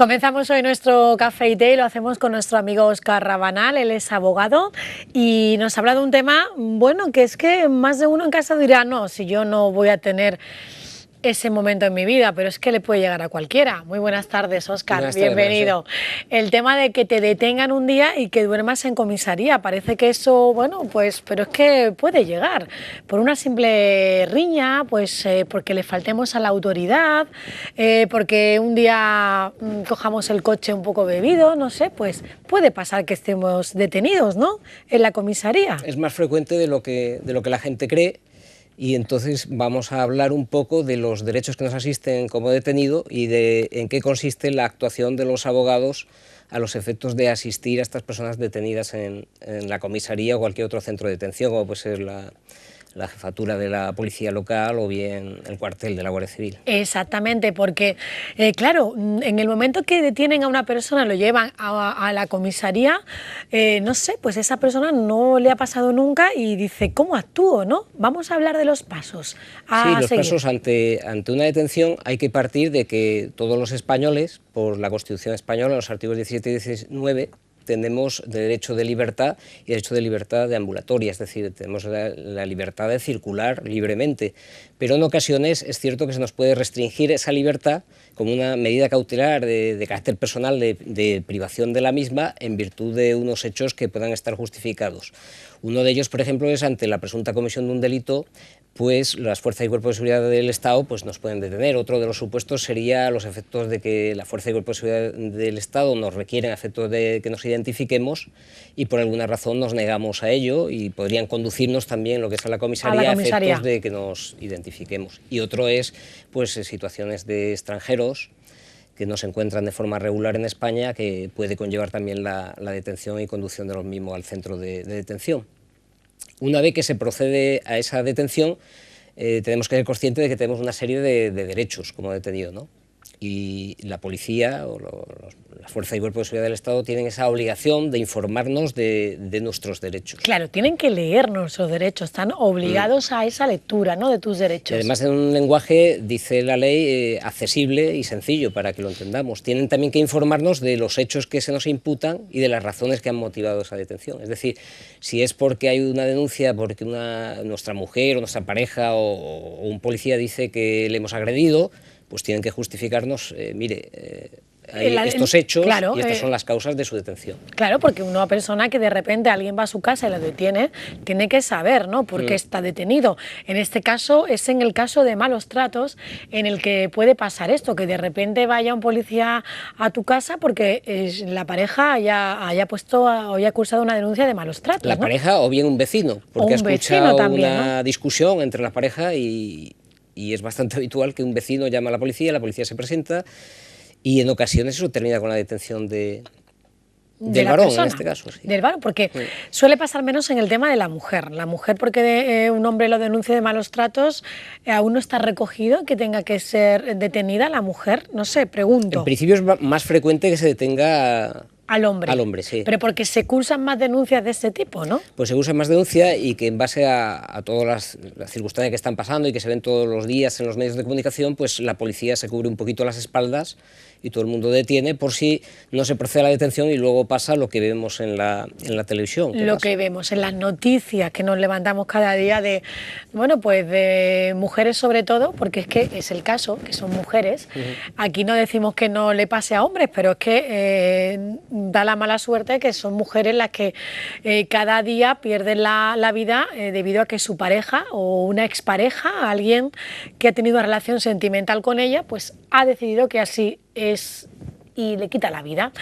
Comenzamos hoy nuestro Café y Té y lo hacemos con nuestro amigo Óscar Rabanal. Él es abogado y nos habla de un tema, bueno, que es que más de uno en casa dirá, no, si yo no voy a tener ese momento en mi vida, pero es que le puede llegar a cualquiera. Muy buenas tardes, Óscar, bienvenido. El tema de que te detengan un día y que duermas en comisaría, parece que eso, bueno, pues, pero es que puede llegar por una simple riña, pues porque le faltemos a la autoridad, porque un día cojamos el coche un poco bebido, no sé, pues puede pasar que estemos detenidos, ¿no?, en la comisaría. Es más frecuente de lo que la gente cree. Y entonces vamos a hablar un poco de los derechos que nos asisten como detenido y de en qué consiste la actuación de los abogados a los efectos de asistir a estas personas detenidas en la comisaría o cualquier otro centro de detención, como puede ser la jefatura de la policía local o bien el cuartel de la Guardia Civil. Exactamente, porque claro, en el momento que detienen a una persona, lo llevan a la comisaría, no sé, pues esa persona no le ha pasado nunca y dice, ¿cómo actúo?, ¿no? Vamos a hablar de los pasos a Sí, los seguir. pasos ante una detención hay que partir de que todos los españoles, por la Constitución española, en los artículos 17 y 19, tenemos derecho de libertad y derecho de libertad de ambulatoria, es decir, tenemos la libertad de circular libremente, pero en ocasiones es cierto que se nos puede restringir esa libertad como una medida cautelar de carácter personal de privación de la misma en virtud de unos hechos que puedan estar justificados. Uno de ellos, por ejemplo, es ante la presunta comisión de un delito, pues las fuerzas y cuerpos de seguridad del Estado pues, nos pueden detener. Otro de los supuestos sería los efectos de que la fuerza y cuerpos de seguridad del Estado nos requieren a efectos de que nos identifiquemos y por alguna razón nos negamos a ello y podrían conducirnos también lo que es a la comisaría a efectos de que nos identifiquemos. Y otro es pues, situaciones de extranjeros que no se encuentran de forma regular en España, que puede conllevar también la detención y conducción de los mismos al centro de detención. Una vez que se procede a esa detención, tenemos que ser conscientes de que tenemos una serie de derechos como detenido, ¿no? Y la policía o las fuerzas y cuerpos de seguridad del Estado tienen esa obligación de informarnos de nuestros derechos. Claro, tienen que leer nuestros derechos, están obligados a esa lectura, ¿no?, de tus derechos. Y además en un lenguaje, dice la ley, accesible y sencillo para que lo entendamos. Tienen también que informarnos de los hechos que se nos imputan y de las razones que han motivado esa detención. Es decir, si es porque hay una denuncia, porque nuestra mujer o nuestra pareja o un policía dice que le hemos agredido, pues tienen que justificarnos, hay estos hechos, claro, y estas son las causas de su detención. Claro, porque una persona que de repente alguien va a su casa y la detiene, tiene que saber, ¿no?, por qué está detenido. En este caso, es en el caso de malos tratos en el que puede pasar esto, que de repente vaya un policía a tu casa porque la pareja haya puesto o haya cursado una denuncia de malos tratos, La ¿no? pareja o bien un vecino, porque ha escuchado una discusión entre la pareja y es bastante habitual que un vecino llama a la policía se presenta y en ocasiones eso termina con la detención del varón, persona, en este caso. Sí. Del varón, porque suele pasar menos en el tema de la mujer. La mujer, porque un hombre lo denuncia de malos tratos, aún no está recogido que tenga que ser detenida la mujer, no sé, pregunto. En principio es más frecuente que se detenga al hombre. Al hombre, sí. Pero porque se cursan más denuncias de este tipo, ¿no? Pues se cursan más denuncias y que en base a todas las circunstancias que están pasando y que se ven todos los días en los medios de comunicación, pues la policía se cubre un poquito las espaldas y todo el mundo detiene por si no se procede a la detención y luego pasa lo que vemos en la televisión. Lo que vemos en las noticias que nos levantamos cada día de, bueno, pues de mujeres sobre todo, porque es que es el caso, que son mujeres. Aquí no decimos que no le pase a hombres, pero es que da la mala suerte que son mujeres las que cada día pierden la vida debido a que su pareja o una expareja, alguien que ha tenido una relación sentimental con ella, pues ha decidido que así es y le quita la vida.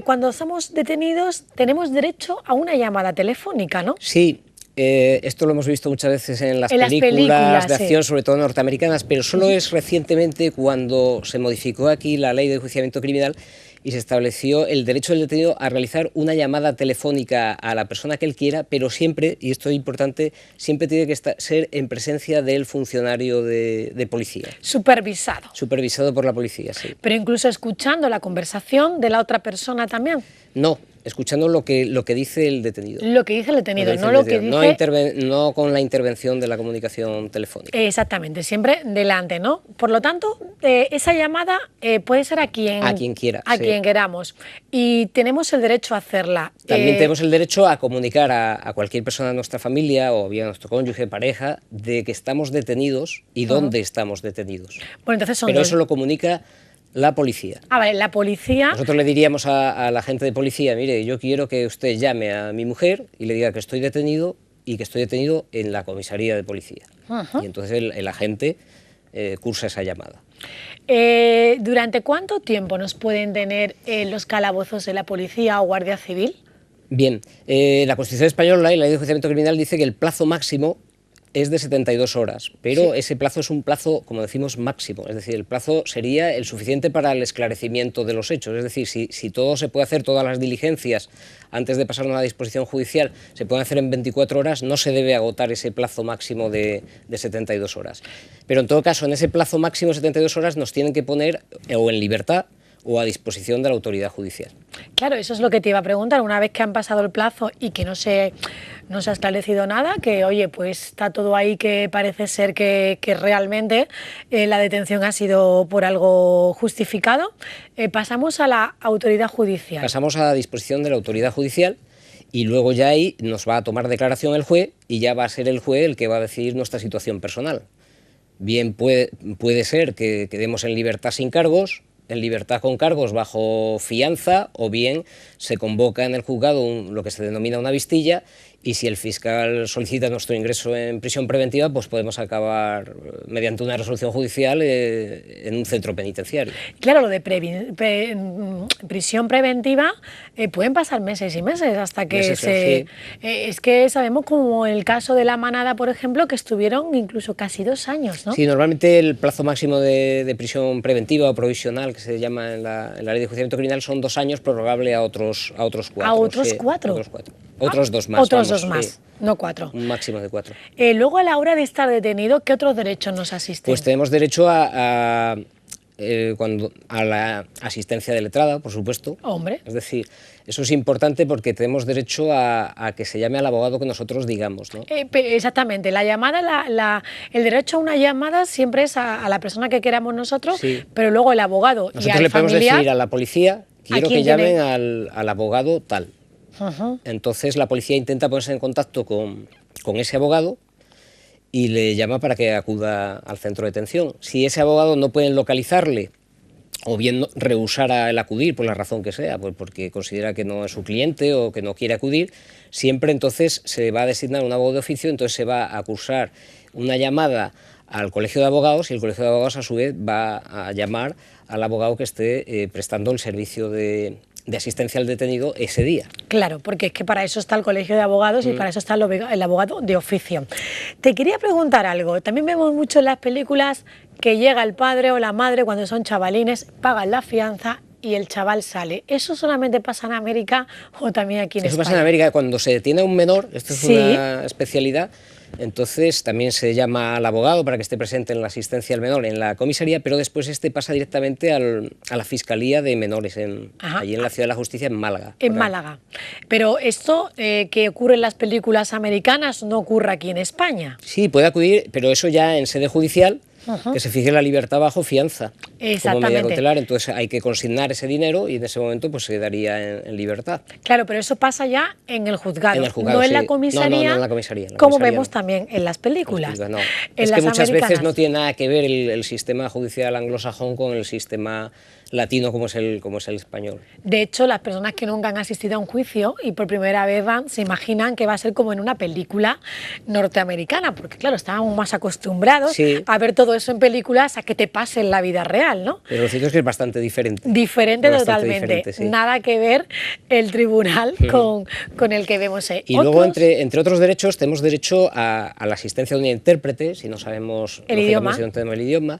Cuando somos detenidos tenemos derecho a una llamada telefónica, ¿no? Sí. Esto lo hemos visto muchas veces en las películas de acción, sobre todo norteamericanas, pero solo es recientemente cuando se modificó aquí la ley de enjuiciamiento criminal y se estableció el derecho del detenido a realizar una llamada telefónica a la persona que él quiera, pero siempre, y esto es importante, siempre tiene que ser en presencia del funcionario de policía. Supervisado. Supervisado por la policía, sí. Pero incluso escuchando la conversación de la otra persona también. No. escuchando lo que dice el detenido. Lo que dice el detenido, no lo que dice... No con la intervención de la comunicación telefónica. Exactamente, siempre delante, ¿no? Por lo tanto, esa llamada puede ser a quien quiera. A quien queramos. Y tenemos el derecho a hacerla. También tenemos el derecho a comunicar a cualquier persona de nuestra familia o bien a nuestro cónyuge, pareja, de que estamos detenidos y dónde estamos detenidos. Bueno, entonces Pero eso lo comunica la policía. Ah, vale, la policía... Nosotros le diríamos a la gente de policía, mire, yo quiero que usted llame a mi mujer y le diga que estoy detenido y que estoy detenido en la comisaría de policía. Y entonces el agente cursa esa llamada. ¿Durante cuánto tiempo nos pueden tener los calabozos de la policía o guardia civil? Bien, la Constitución española y la Ley de Enjuiciamiento Criminal dice que el plazo máximo es de 72 horas, pero ese plazo es un plazo, como decimos, máximo, es decir, el plazo sería el suficiente para el esclarecimiento de los hechos, es decir, si todo se puede hacer, todas las diligencias antes de pasar a una disposición judicial se pueden hacer en 24 horas, no se debe agotar ese plazo máximo de 72 horas. Pero en todo caso, en ese plazo máximo de 72 horas nos tienen que poner o en libertad o a disposición de la autoridad judicial. Claro, eso es lo que te iba a preguntar, una vez que han pasado el plazo y que no se ha esclarecido nada, que oye, pues está todo ahí, que parece ser que realmente la detención ha sido por algo justificado, pasamos a la autoridad judicial. Pasamos a disposición de la autoridad judicial y luego ya ahí nos va a tomar declaración el juez y ya va a ser el juez el que va a decidir nuestra situación personal. Bien puede ser que quedemos en libertad sin cargos, en libertad con cargos bajo fianza, o bien se convoca en el juzgado lo que se denomina una vistilla, y si el fiscal solicita nuestro ingreso en prisión preventiva, pues podemos acabar mediante una resolución judicial en un centro penitenciario. Claro, lo de prisión preventiva pueden pasar meses y meses hasta que es que sabemos, como el caso de La Manada, por ejemplo, que estuvieron incluso casi 2 años, ¿no? Sí, normalmente el plazo máximo de prisión preventiva o provisional, que se llama en la Ley de Enjuiciamiento Criminal, son 2 años, prorrogable a otros 4. ¿A otros 4? Otros 2 más. Otros 2 más, no 4. Un máximo de 4. Luego, a la hora de estar detenido, ¿qué otros derechos nos asisten? Pues tenemos derecho a la asistencia de letrada, por supuesto. Hombre. Es decir, eso es importante porque tenemos derecho a que se llame al abogado que nosotros digamos, ¿no? Exactamente, la llamada, el derecho a una llamada siempre es a la persona que queramos nosotros, pero luego el abogado nosotros y al le podemos familiar, decir a la policía, quiero que llamen al abogado tal. Entonces la policía intenta ponerse en contacto con ese abogado y le llama para que acuda al centro de detención. Si ese abogado no pueden localizarle, o bien rehusara el acudir por la razón que sea, pues porque considera que no es su cliente o que no quiere acudir, siempre entonces se va a designar un abogado de oficio, entonces se va a cursar una llamada al colegio de abogados y el colegio de abogados a su vez va a llamar al abogado que esté prestando el servicio de asistencia al detenido ese día. Claro, porque es que para eso está el colegio de abogados y para eso está el abogado de oficio. Te quería preguntar algo, también vemos mucho en las películas que llega el padre o la madre cuando son chavalines, pagan la fianza y el chaval sale. ¿Eso solamente pasa en América o también aquí en España? Eso pasa en América cuando se detiene a un menor, esto es una especialidad. Entonces también se llama al abogado para que esté presente en la asistencia al menor en la comisaría, pero después pasa directamente a la Fiscalía de Menores, allí en la Ciudad de la Justicia, en Málaga. En Málaga. Pero esto que ocurre en las películas americanas no ocurre aquí en España. Sí, puede acudir, pero eso ya en sede judicial, que se fije la libertad bajo fianza como medida cautelar, entonces hay que consignar ese dinero y en ese momento pues se quedaría en libertad. Claro, pero eso pasa ya en el juzgado, no en la comisaría, no en la comisaría. Como vemos también en las películas. No. Es que muchas veces no tiene nada que ver el sistema judicial anglosajón con el sistema latino como es el español. De hecho, las personas que nunca han asistido a un juicio y por primera vez van, se imaginan que va a ser como en una película norteamericana, porque claro, estábamos más acostumbrados a ver todo eso en películas a que te pase en la vida real, ¿no? Pero lo cierto es que es bastante diferente. Diferente totalmente, nada que ver el tribunal con el que vemos. Y luego, entre otros derechos, tenemos derecho a la asistencia de un intérprete, si no sabemos el idioma. Si no tenemos el idioma.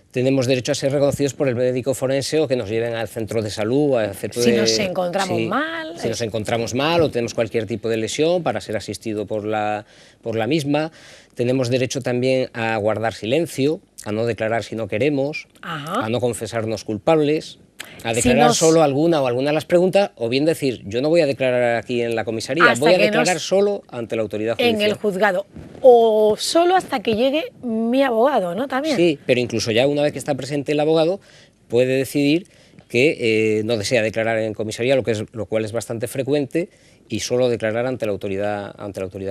Tenemos derecho a ser reconocidos por el médico forense o que nos lleven al centro de salud. Si nos encontramos mal. Si nos encontramos mal o tenemos cualquier tipo de lesión para ser asistido por la misma. Tenemos derecho también a guardar silencio, a no declarar si no queremos, a no confesarnos culpables. a declarar solo alguna o alguna de las preguntas, o bien decir, yo no voy a declarar aquí en la comisaría, voy a declarar solo ante la autoridad judicial. En el juzgado, o solo hasta que llegue mi abogado, ¿no? También. Sí, pero incluso ya una vez que está presente el abogado, puede decidir que no desea declarar en comisaría, lo cual es bastante frecuente, y solo declarar ante la autoridad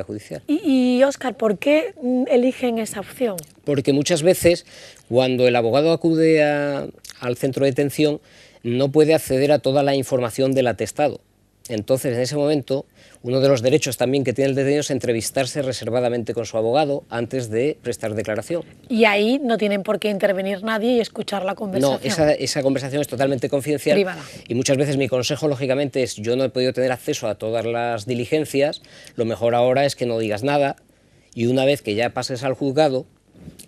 judicial. Y Óscar, ¿por qué eligen esa opción? Porque muchas veces, cuando el abogado acude al centro de detención, no puede acceder a toda la información del atestado. Entonces, en ese momento, uno de los derechos también que tiene el detenido es entrevistarse reservadamente con su abogado antes de prestar declaración. Y ahí no tienen por qué intervenir nadie y escuchar la conversación. No, esa conversación es totalmente confidencial. Privada. Y muchas veces mi consejo, lógicamente, es: yo no he podido tener acceso a todas las diligencias, lo mejor ahora es que no digas nada, y una vez que ya pases al juzgado,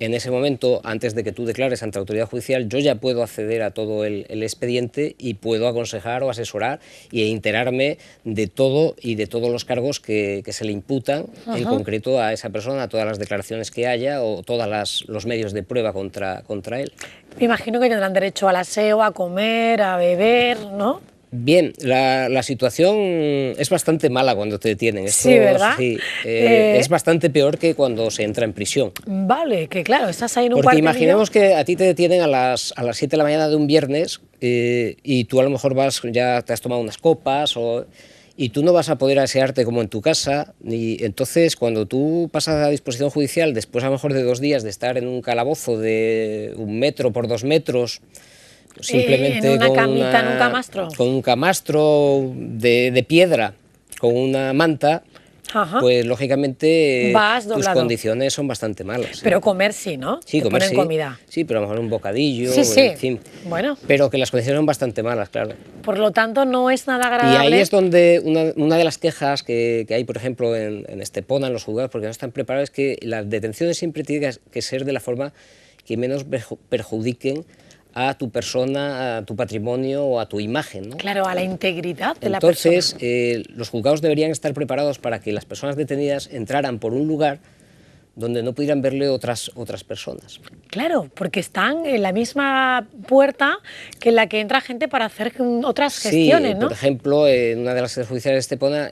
en ese momento, antes de que tú declares ante la autoridad judicial, yo ya puedo acceder a todo el expediente y puedo aconsejar o asesorar y enterarme de todo y de todos los cargos que se le imputan en concreto a esa persona, a todas las declaraciones que haya o todos los medios de prueba contra él. Me imagino que tendrán derecho al aseo, a comer, a beber, ¿no? Bien, la situación es bastante mala cuando te detienen. Sí, ¿verdad? Sí, es bastante peor que cuando se entra en prisión. Vale, que claro, estás ahí en un Porque imaginemos que a ti te detienen a las 7 de la mañana de un viernes y tú a lo mejor ya te has tomado unas copas y tú no vas a poder asearte como en tu casa, y entonces cuando tú pasas a disposición judicial, después a lo mejor de 2 días de estar en un calabozo de 1 metro por 2 metros, simplemente en una camita, en un camastro. Con un camastro de piedra, con una manta, pues lógicamente tus condiciones son bastante malas. Pero comer sí, ¿no? Sí, comer sí. Comida. Sí, pero a lo mejor un bocadillo, sí. En fin. Bueno. Pero que las condiciones son bastante malas, claro. Por lo tanto, no es nada agradable. Y ahí es donde una de las quejas que hay, por ejemplo, en Estepona, en los juzgados, porque no están preparados, es que las detenciones siempre tienen que ser de la forma que menos perjudiquen a tu persona, a tu patrimonio o a tu imagen, ¿no? Claro, a la integridad de la persona. Entonces, los juzgados deberían estar preparados para que las personas detenidas entraran por un lugar donde no pudieran verle otras personas. Claro, porque están en la misma puerta que en la que entra gente para hacer otras gestiones, ¿no? Por ejemplo, en una de las sedes judiciales de Estepona,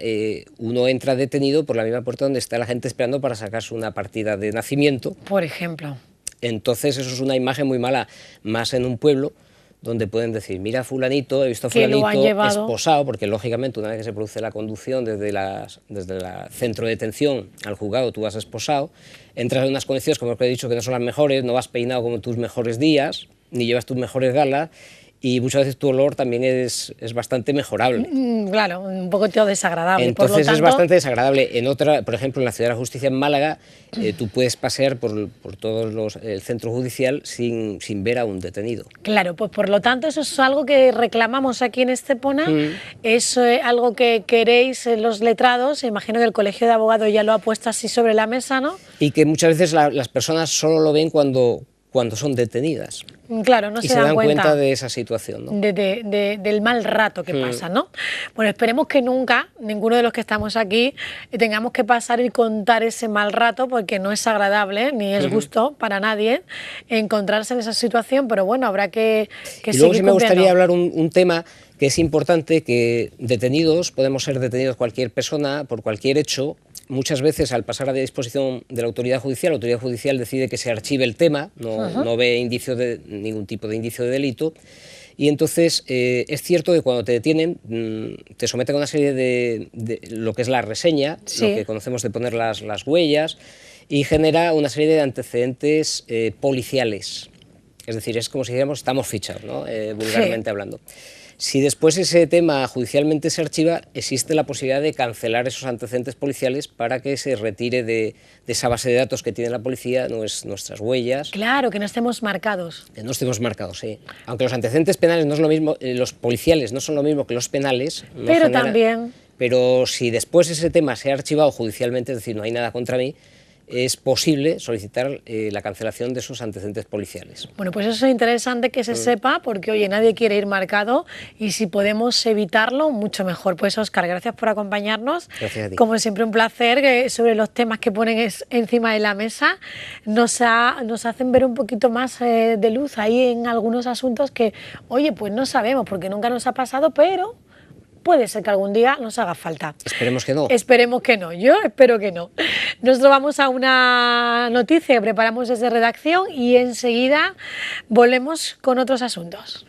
uno entra detenido por la misma puerta donde está la gente esperando para sacarse una partida de nacimiento. Por ejemplo. Entonces eso es una imagen muy mala, más en un pueblo donde pueden decir, mira fulanito, he visto a fulanito esposado, porque lógicamente una vez que se produce la conducción desde el centro de detención al juzgado, tú vas esposado, entras en unas condiciones, como he dicho, que no son las mejores, no vas peinado como tus mejores días, ni llevas tus mejores galas, y muchas veces tu olor también es bastante mejorable. Claro, un poco desagradable. Entonces por lo tanto, es bastante desagradable. Por ejemplo, en la Ciudad de la Justicia en Málaga, tú puedes pasear por todo el centro judicial sin ver a un detenido. Claro, pues por lo tanto eso es algo que reclamamos aquí en Estepona, es algo que queréis los letrados, imagino que el Colegio de Abogados ya lo ha puesto así sobre la mesa, ¿no? Y que muchas veces las personas solo lo ven cuando son detenidas. Claro, no se dan cuenta de esa situación, ¿no? Del mal rato que pasa, ¿no? Bueno, esperemos que nunca, ninguno de los que estamos aquí, tengamos que pasar y contar ese mal rato, porque no es agradable, ni es gusto para nadie encontrarse en esa situación, pero bueno, habrá que seguir y luego sí me cumpliendo. gustaría hablar un tema que es importante, que detenidos, podemos ser detenidos cualquier persona por cualquier hecho. Muchas veces, al pasar a disposición de la autoridad judicial decide que se archive el tema, no ve ningún tipo de indicio de delito, y entonces es cierto que cuando te detienen te someten a una serie de lo que es la reseña, lo que conocemos de poner las huellas, y genera una serie de antecedentes policiales. Es decir, es como si dijéramos estamos fichados, ¿no? Vulgarmente hablando. Si después ese tema judicialmente se archiva, existe la posibilidad de cancelar esos antecedentes policiales para que se retire de esa base de datos que tiene la policía nuestras huellas. Claro, que no estemos marcados. Que no estemos marcados, sí. Aunque los antecedentes penales no es lo mismo, los policiales no son lo mismo que los penales. También. Pero si después ese tema se ha archivado judicialmente, es decir, no hay nada contra mí, es posible solicitar la cancelación de esos antecedentes policiales. Bueno, pues eso es interesante que se sepa, porque oye, nadie quiere ir marcado y si podemos evitarlo, mucho mejor. Pues Óscar, gracias por acompañarnos. Gracias a ti. Como siempre, un placer sobre los temas que ponen encima de la mesa. Nos hacen ver un poquito más de luz ahí en algunos asuntos que, oye, pues no sabemos porque nunca nos ha pasado, pero puede ser que algún día nos haga falta. Esperemos que no. Esperemos que no, yo espero que no. Nosotros vamos a una noticia que preparamos desde redacción y enseguida volvemos con otros asuntos.